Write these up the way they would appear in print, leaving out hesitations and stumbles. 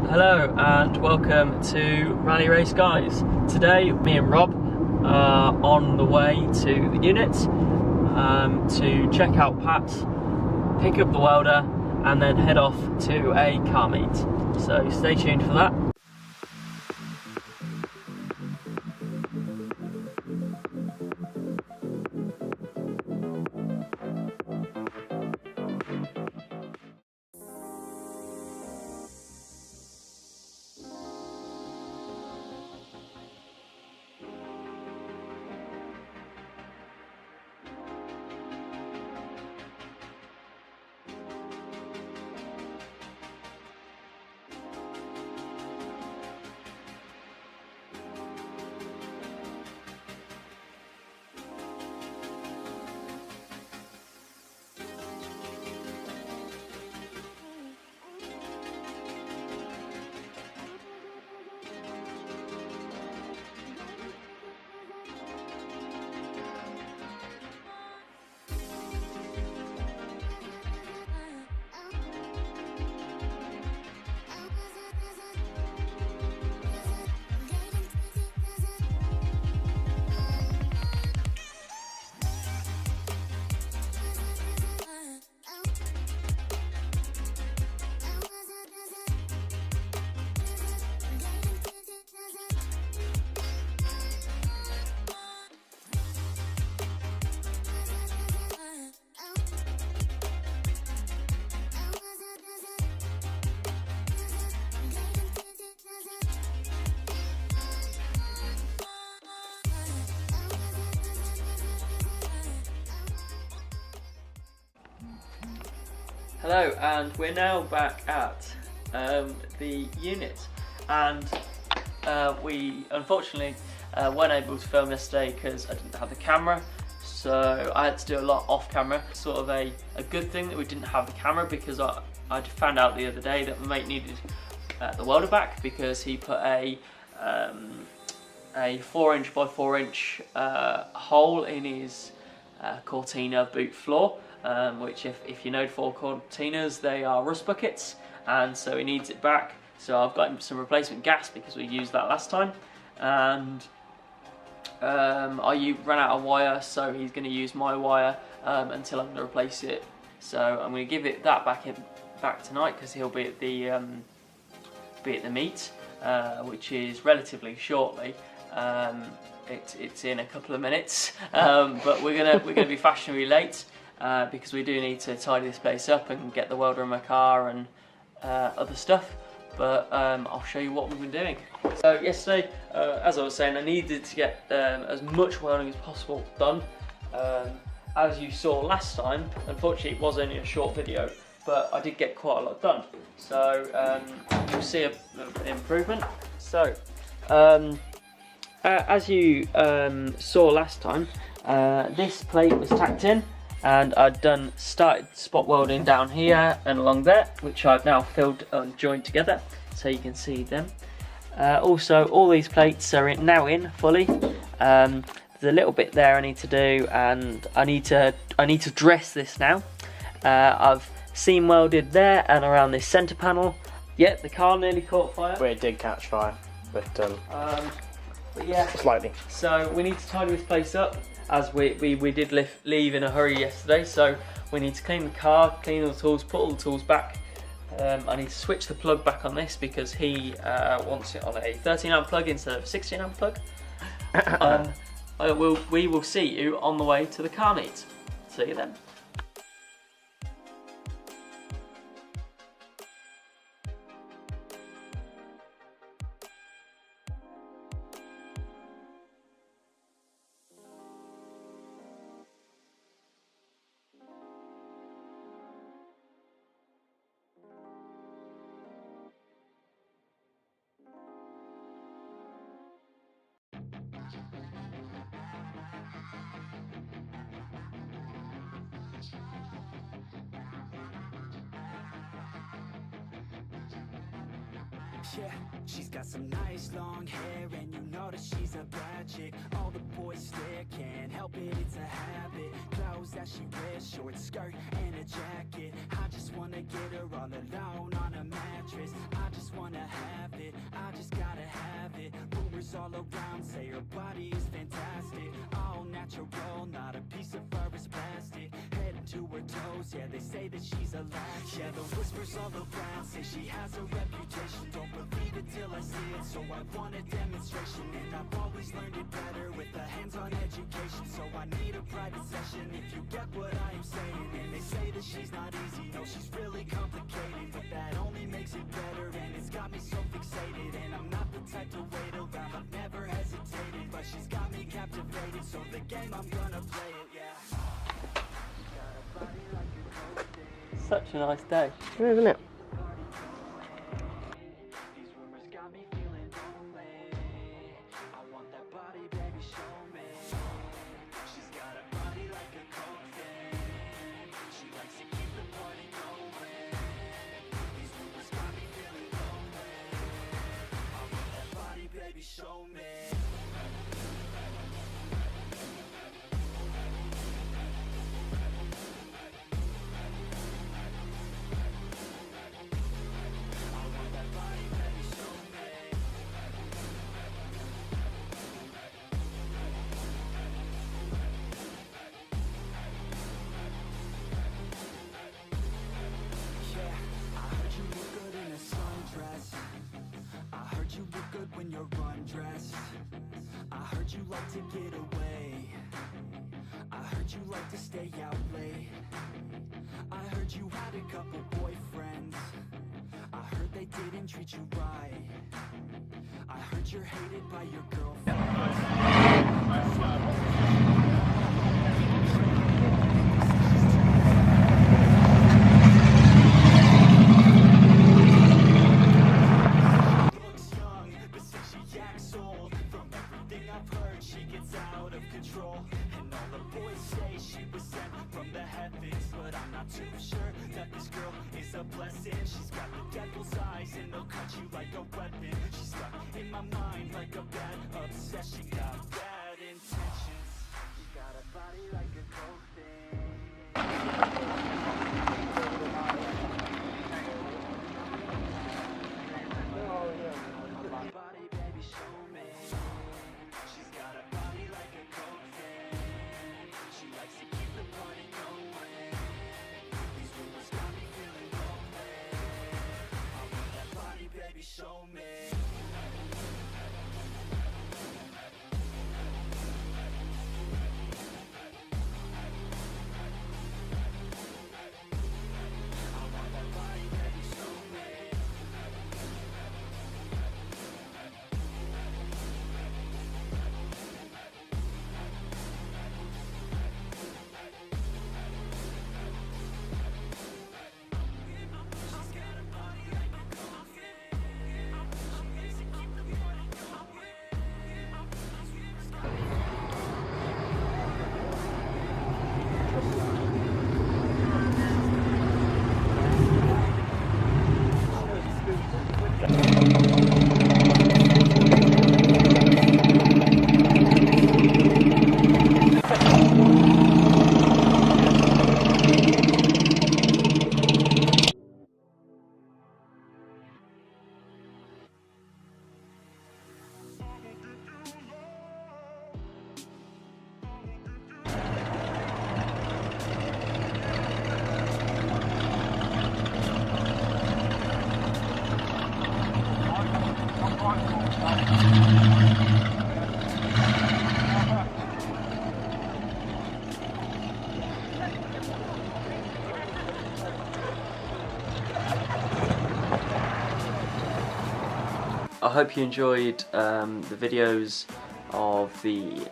Hello and welcome to Rally Race Guys. Today me and Rob are on the way to the unit to check out Pat, pick up the welder and then head off to a car meet. So stay tuned for that. Hello, and we're now back at the unit, and we unfortunately weren't able to film yesterday because I didn't have the camera, so I had to do a lot off camera. Sort of a good thing that we didn't have the camera, because I found out the other day that my mate needed the welder back because he put a 4" by 4" hole in his Cortina boot floor. Which if you know Ford Cortinas, they are rust buckets, and so he needs it back. So I've got him some replacement gas because we used that last time, and I ran out of wire, so he's going to use my wire until I'm going to replace it. So I'm going to give it that back tonight because he'll be at the meet, which is relatively shortly. It's in a couple of minutes, but we're gonna be fashionably late. Because we do need to tidy this place up and get the welder in my car and other stuff, but I'll show you what we've been doing. So yesterday, as I was saying, I needed to get as much welding as possible done. As you saw last time, unfortunately it was only a short video, but I did get quite a lot done. So you'll see an improvement. So as you saw last time, this plate was tacked in, and I'd started spot welding down here and along there, which I've now filled and joined together so you can see them. Also, all these plates are now in fully. There's a little bit there I need to do, and I need to dress this now. I've seam welded there and around this centre panel. Yeah, the car nearly caught fire. Well, it did catch fire, but yeah, slightly. So we need to tidy this place up, as we did leave in a hurry yesterday. So we need to clean the car, clean all the tools, put all the tools back. I need to switch the plug back on this because he wants it on a 13-amp plug instead of a 16-amp plug. We will see you on the way to the car meet. See you then. Yeah, she's got some nice long hair, and you know that she's a bad chick. All the boys stare, can't help it, it's a habit. Clothes that she wears, short skirt and a jacket. I just wanna get her all alone on a mattress. I just wanna have all around say her body is fantastic, all natural, not a piece of fur is plastic. Head to her toes, yeah, they say that she's a latch. Yeah, the whispers all around say she has a reputation. Don't believe it till I see it, so I want a demonstration. And I've always learned it better with a hands-on education. So I need a private session if you get what I am saying. And they say that she's not easy, no, she's really complicated, but that only makes it better, and it's got me so fixated. And I'm not the type to wait around, I've never hesitated, but she's got me captivated, so the game, I'm gonna play it, yeah. Such a nice day. Yeah, isn't it? These rumors got me feeling lonely. I want that body, baby, show me. She's got a body like a coke fan. She likes to keep the party going. These rumors got me feeling lonely. I want that body, baby, show me. When you're undressed, I heard you like to get away. I heard you like to stay out late. I heard you had a couple boyfriends. I heard they didn't treat you right. I heard you're hated by your girlfriend. And all the boys say she was sent from the heavens, but I'm not too sure that this girl is a blessing. She's got the devil's eyes and they'll cut you like a weapon. She's stuck in my mind like a bad obsession. Got bad intentions. She got a body like a coke body, baby, show me. She's got a body like a coke fan. She likes to keep the party going. These rumors got me feeling lonely. I want that body, baby, show me. I hope you enjoyed the videos of the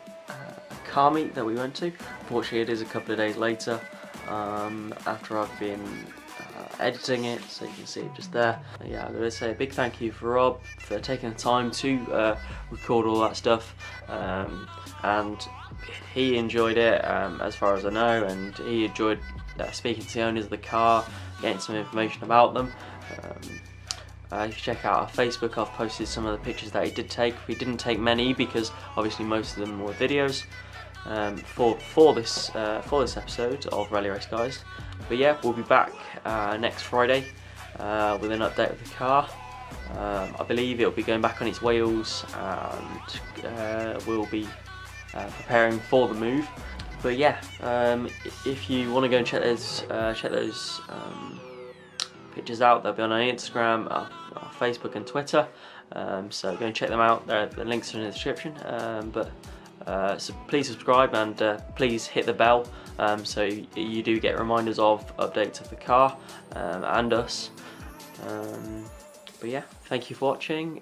car meet that we went to. Unfortunately, it is a couple of days later after I've been editing it, so you can see it just there. Yeah, I'm going to say a big thank you for Rob for taking the time to record all that stuff, and he enjoyed it as far as I know, and he enjoyed speaking to the owners of the car, getting some information about them. You can check out our Facebook. I've posted some of the pictures that he did take. We didn't take many because obviously most of them were videos for this episode of Rally Race Guys. But yeah, we'll be back next Friday with an update of the car. I believe it'll be going back on its wheels, and we'll be preparing for the move. But yeah, if you want to go and check those pictures out, they'll be on our Instagram, our Facebook and Twitter, so go and check them out. The links are in the description. So please subscribe, and please hit the bell, so you do get reminders of updates of the car and us. But yeah, thank you for watching.